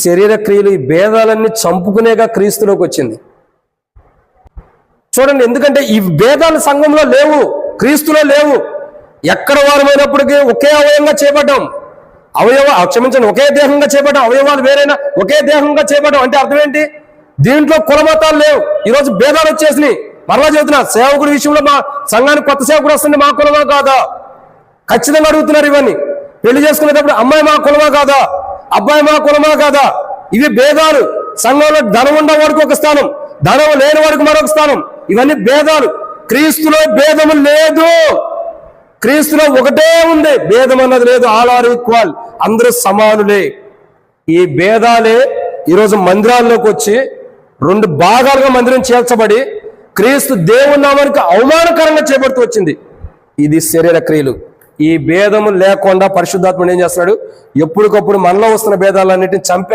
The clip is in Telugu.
శరీర క్రియలు, ఈ భేదాలన్నీ చంపుకునేగా క్రీస్తులోకి వచ్చింది. చూడండి, ఎందుకంటే ఈ భేదాలు సంఘంలో లేవు, క్రీస్తులో లేవు. ఎక్కడ వారమైనప్పటికీ ఒకే అవయవంగా చేపట్టాం, క్షమించండి, ఒకే దేహంగా చేపట్టాం, అవయవాలు వేరైనా ఒకే దేహంగా చేపట్టాం. అంటే అర్థం ఏంటి? దీంట్లో కులమతాలు లేవు. ఈరోజు భేదాలు వచ్చేసినాయి. మరలా చెబుతున్నా, సేవకుడి విషయంలో మా సంఘానికి కొత్త సేవకుడు వస్తుంది, మా కులమా కాదా ఖచ్చితంగా అడుగుతున్నారు. ఇవన్నీ పెళ్లి చేసుకునేటప్పుడు అమ్మాయి మా కులమా కాదా, అబ్బాయి మా కులమా కాదా, ఇవి భేదాలు. సంఘంలో ధనం ఉన్నవాడికి ఒక స్థానం, ధనం లేని వాడికి మరొక స్థానం. ఇవన్నీ భేదాలు. క్రీస్తులో భేదము లేదు, క్రీస్తులో ఒకటే ఉంది, భేదం అన్నది లేదు. ఆల్ ఆర్ ఈక్వల్, అందరూ సమానులే. ఈ భేదాలే ఈరోజు మందిరాల్లోకి వచ్చి రెండు భాగాలుగా మందిరం చేర్చబడి క్రీస్తు దేవుని నామానికి అవమానకరంగా చేపడుతూ వచ్చింది. ఇది శరీర క్రియలు. ఈ భేదము లేకుండా పరిశుద్ధాత్ముడు ఏం చేస్తున్నాడు? ఎప్పటికప్పుడు మనలో వస్తున్న భేదాలన్నిటిని చంపే